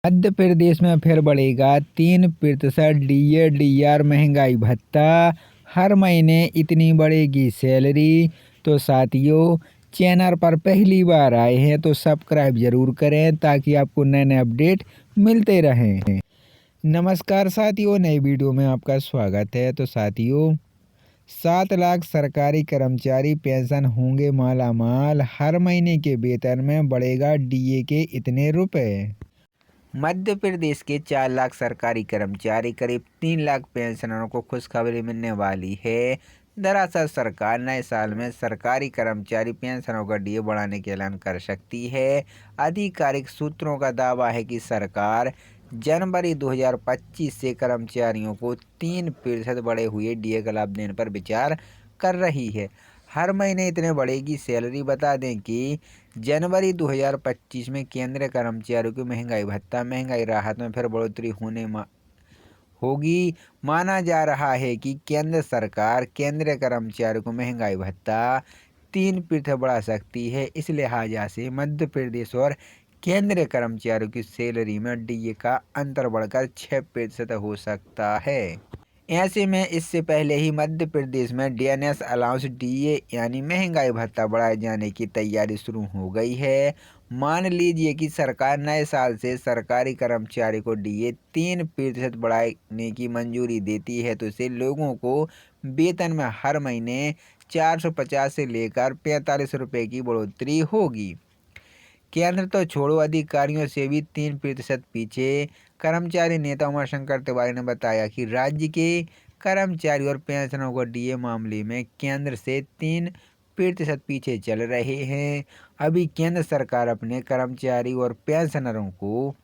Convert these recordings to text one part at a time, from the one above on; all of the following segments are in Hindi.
मध्य प्रदेश में फिर बढ़ेगा 3% डीए डीआर महंगाई भत्ता। हर महीने इतनी बढ़ेगी सैलरी। तो साथियों, चैनल पर पहली बार आए हैं तो सब्सक्राइब जरूर करें ताकि आपको नए नए अपडेट मिलते रहें। नमस्कार साथियों, नई वीडियो में आपका स्वागत है। तो साथियों, 7 लाख सरकारी कर्मचारी पेंशन होंगे मालामाल। हर महीने के वेतन में बढ़ेगा डीए के इतने रुपए। मध्य प्रदेश के 4 लाख सरकारी कर्मचारी करीब 3 लाख पेंशनरों को खुशखबरी मिलने वाली है। दरअसल सरकार नए साल में सरकारी कर्मचारी पेंशनों का डीए बढ़ाने का ऐलान कर सकती है। आधिकारिक सूत्रों का दावा है कि सरकार जनवरी 2025 से कर्मचारियों को 3% बढ़े हुए डीए का लाभ देने पर विचार कर रही है। हर महीने इतने बढ़ेगी सैलरी। बता दें कि जनवरी 2025 में केंद्रीय कर्मचारियों की महंगाई राहत में फिर बढ़ोतरी होगी। माना जा रहा है कि केंद्र सरकार केंद्रीय कर्मचारियों को महंगाई भत्ता 3% बढ़ा सकती है। इस लिहाजा से मध्य प्रदेश और केंद्रीय कर्मचारियों की सैलरी में डीए का अंतर बढ़कर 6% हो सकता है। ऐसे में इससे पहले ही मध्य प्रदेश में डीएनएस अलाउंस डीए यानी महंगाई भत्ता बढ़ाए जाने की तैयारी शुरू हो गई है। मान लीजिए कि सरकार नए साल से सरकारी कर्मचारी को डीए 3% बढ़ाने की मंजूरी देती है तो इससे लोगों को वेतन में हर महीने 450 से लेकर 45 रुपये की बढ़ोतरी होगी। केंद्र तो छोड़ो, अधिकारियों से भी 3% पीछे। कर्मचारी नेता उमाशंकर तिवारी ने बताया कि राज्य के कर्मचारी और पेंशनरों को डीए मामले में केंद्र से 3% पीछे चल रहे हैं। अभी केंद्र सरकार अपने कर्मचारी और पेंशनरों को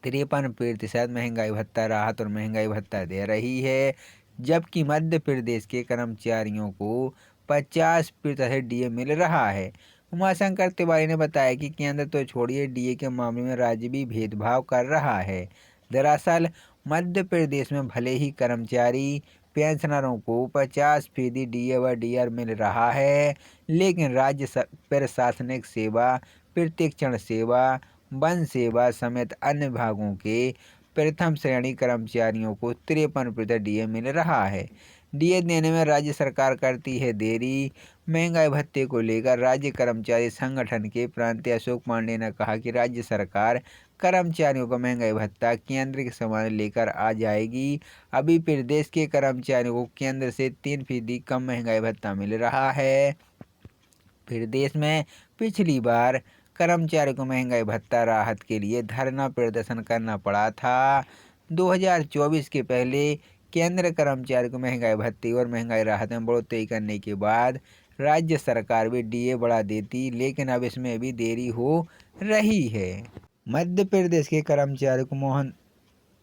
53% महंगाई भत्ता राहत और महंगाई भत्ता दे रही है, जबकि मध्य प्रदेश के कर्मचारियों को 50% डीए मिल रहा है। उमाशंकर तिवारी ने बताया कि केंद्र तो छोड़िए, डीए के मामले में राज्य भी भेदभाव कर रहा है। दरअसल मध्य प्रदेश में भले ही कर्मचारी पेंशनरों को 50% डीए व डीआर मिल रहा है, लेकिन राज्य प्रशासनिक सेवा, प्रतिरक्षण सेवा, वन सेवा समेत अन्य विभागों के प्रथम श्रेणी कर्मचारियों को 53% डीए मिल रहा है। डीए देने में राज्य सरकार करती है देरी। महंगाई भत्ते को लेकर राज्य कर्मचारी संगठन के प्रांतीय अशोक पांडे ने कहा कि राज्य सरकार कर्मचारियों का महंगाई भत्ता केंद्र के समान लेकर आ जाएगी। अभी प्रदेश के कर्मचारियों को केंद्र से 3% कम महंगाई भत्ता मिल रहा है। प्रदेश में पिछली बार कर्मचारियों को महंगाई भत्ता राहत के लिए धरना प्रदर्शन करना पड़ा था। 2024 के पहले केंद्र कर्मचारियों को महंगाई भत्ते और महंगाई राहत में बढ़ोतरी करने के बाद राज्य सरकार भी डीए बढ़ा देती, लेकिन अब इसमें भी देरी हो रही है। मध्य प्रदेश के कर्मचारियों को मोहन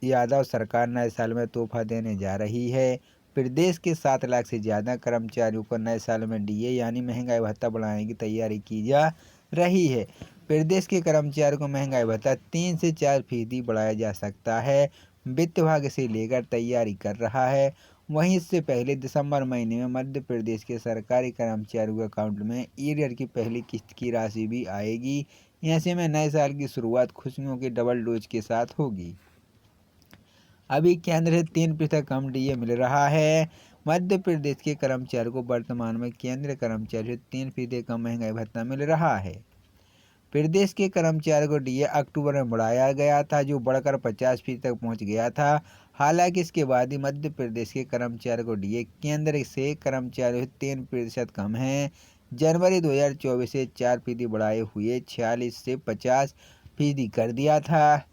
यादव सरकार नए साल में तोहफा देने जा रही है। प्रदेश के 7 लाख से ज़्यादा कर्मचारियों को नए साल में डीए यानी महंगाई भत्ता बढ़ाने की तैयारी की जा रही है। प्रदेश के कर्मचारियों को महंगाई भत्ता 3 से 4% बढ़ाया जा सकता है। वित्त विभाग इसे लेकर तैयारी कर रहा है। वहीं इससे पहले दिसंबर महीने में मध्य प्रदेश के सरकारी कर्मचारियों के अकाउंट में ईयर की पहली किस्त की राशि भी आएगी। ऐसे में नए साल की शुरुआत खुशियों के डबल डोज के साथ होगी। अभी केंद्र से 3% कम डीए मिल रहा है। मध्य प्रदेश के कर्मचारियों को वर्तमान में केंद्रीय कर्मचारी से 3% कम महंगाई भत्ता मिल रहा है। प्रदेश के कर्मचारियों को डीए अक्टूबर में बढ़ाया गया था, जो बढ़कर 50% तक पहुंच गया था। हालांकि इसके बाद ही मध्य प्रदेश के कर्मचारियों को डीए केंद्र से कर्मचारियों से 3% कम है। जनवरी 2024 से 4% बढ़ाए हुए 46 से 50% कर दिया था।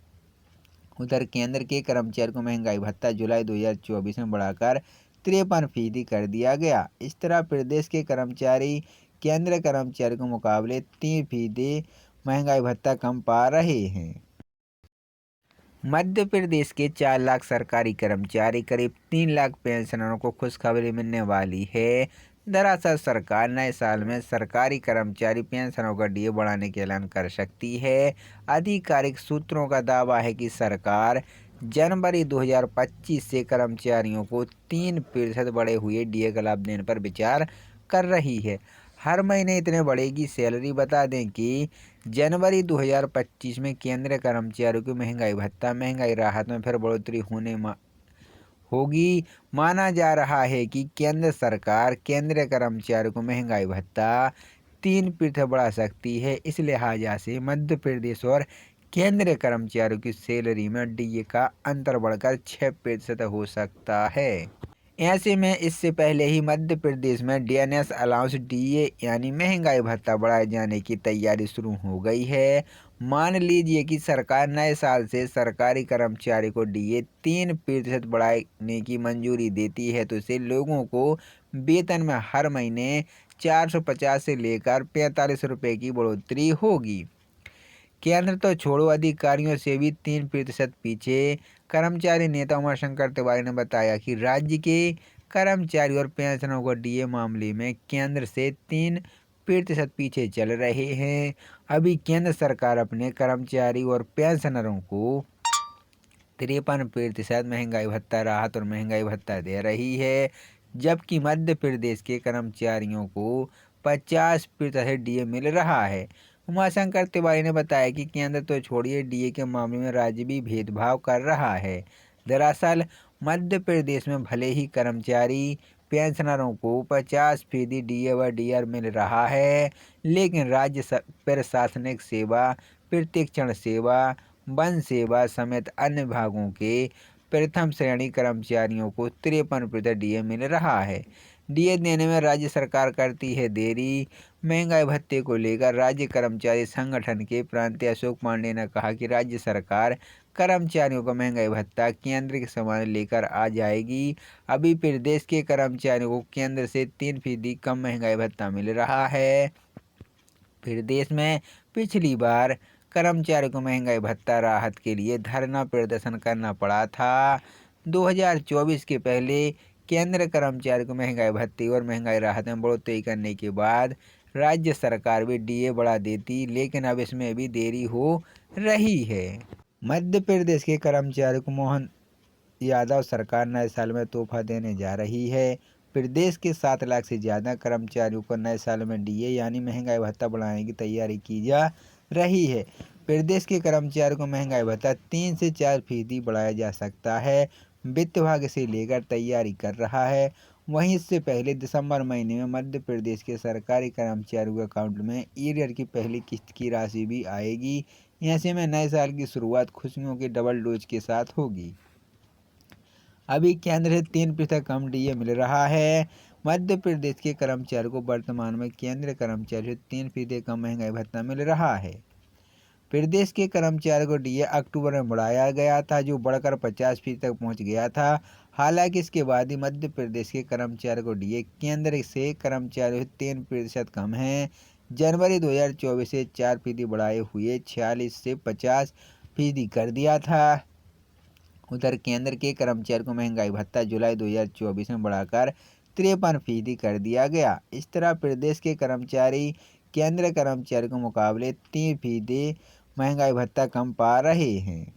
उधर केंद्र के कर्मचारियों को महंगाई भत्ता जुलाई 2024 में बढ़ाकर 53% कर दिया गया। इस तरह प्रदेश के कर्मचारी केंद्रीय कर्मचारी के मुकाबले 3% महंगाई भत्ता कम पा रहे हैं। मध्य प्रदेश के 4 लाख सरकारी कर्मचारी करीब 3 लाख पेंशनरों को खुशखबरी मिलने वाली है। दरअसल सरकार नए साल में सरकारी कर्मचारी पेंशनों का डीए बढ़ाने का ऐलान कर सकती है। आधिकारिक सूत्रों का दावा है कि सरकार जनवरी 2025 से कर्मचारियों को 3% बढ़े हुए डीए का लाभ देने पर विचार कर रही है। हर महीने इतने बढ़ेगी सैलरी। बता दें कि जनवरी 2025 में केंद्रीय कर्मचारियों की महंगाई भत्ता महंगाई राहत में फिर बढ़ोतरी होगी। माना जा रहा है कि केंद्र सरकार केंद्रीय कर्मचारियों को महंगाई भत्ता 3% बढ़ा सकती है। इस लिहाजा से मध्य प्रदेश और केंद्रीय कर्मचारियों की सैलरी में डीए का अंतर बढ़कर 6% हो सकता है। ऐसे में इससे पहले ही मध्य प्रदेश में डीएनएस अलाउंस डीए यानी महंगाई भत्ता बढ़ाए जाने की तैयारी शुरू हो गई है। मान लीजिए कि सरकार नए साल से सरकारी कर्मचारी को डीए 3% बढ़ाने की मंजूरी देती है, तो इससे लोगों को वेतन में हर महीने 450 से लेकर 45 रुपये की बढ़ोतरी होगी। केंद्र तो छोड़ो, अधिकारियों से भी 3% पीछे। कर्मचारी नेता उमाशंकर तिवारी ने बताया कि राज्य के कर्मचारी और पेंशनरों को डीए मामले में केंद्र से 3% पीछे चल रहे हैं। अभी केंद्र सरकार अपने कर्मचारी और पेंशनरों को 53% महंगाई भत्ता राहत और महंगाई भत्ता दे रही है, जबकि मध्य प्रदेश के कर्मचारियों को 50% डीए मिल रहा है। उमाशंकर तिवारी ने बताया कि केंद्र तो छोड़िए, डीए के मामले में राज्य भी भेदभाव कर रहा है। दरअसल मध्य प्रदेश में भले ही कर्मचारी पेंशनरों को 50% डीए व डीआर मिल रहा है, लेकिन राज्य प्रशासनिक सेवा, प्रतिरक्षण सेवा, वन सेवा समेत अन्य विभागों के प्रथम श्रेणी कर्मचारियों को 53% डीए मिल रहा है। डीए देने में राज्य सरकार करती है देरी। महंगाई भत्ते को लेकर राज्य कर्मचारी संगठन के प्रांतीय अशोक पांडे ने कहा कि राज्य सरकार कर्मचारियों का महंगाई भत्ता केंद्र के समान लेकर आ जाएगी। अभी प्रदेश के कर्मचारियों को केंद्र से 3% कम महंगाई भत्ता मिल रहा है। प्रदेश में पिछली बार कर्मचारियों को महंगाई भत्ता राहत के लिए धरना प्रदर्शन करना पड़ा था। 2024 के पहले केंद्र कर्मचारियों को महंगाई भत्ते और महंगाई राहत में बढ़ोतरी करने के बाद राज्य सरकार भी डीए बढ़ा देती, लेकिन अब इसमें भी देरी हो रही है। मध्य प्रदेश के कर्मचारियों को मोहन यादव सरकार नए साल में तोहफा देने जा रही है। प्रदेश के 7 लाख से ज़्यादा कर्मचारियों को नए साल में डीए यानी महंगाई भत्ता बढ़ाने की तैयारी की जा रही है। प्रदेश के कर्मचारियों को महंगाई भत्ता 3 से 4% बढ़ाया जा सकता है। वित्त विभाग इसे लेकर तैयारी कर रहा है। वहीं इससे पहले दिसंबर महीने में मध्य प्रदेश के सरकारी कर्मचारियों के अकाउंट में ईयर की पहली किस्त की राशि भी आएगी। ऐसे में नए साल की शुरुआत खुशियों के डबल डोज के साथ होगी। अभी केंद्र से 3% कम डीए मिल रहा है। मध्य प्रदेश के कर्मचारियों को वर्तमान में केंद्रीय कर्मचारियों से 3% कम महंगाई भत्ता मिल रहा है। प्रदेश के कर्मचारियों को डीए अक्टूबर में बढ़ाया गया था, जो बढ़कर 50% तक पहुंच गया था। हालांकि इसके बाद ही मध्य प्रदेश के कर्मचारियों को डीए केंद्र से कर्मचारियों से 3% कम है। जनवरी 2024 से 4% बढ़ाए हुए 46 से 50% कर दिया था। उधर केंद्र के कर्मचारियों को महंगाई भत्ता जुलाई 2024 में बढ़ाकर 53% कर दिया गया। इस तरह प्रदेश के कर्मचारी केंद्र कर्मचारी के मुकाबले 3% महंगाई भत्ता कम पा रहे हैं।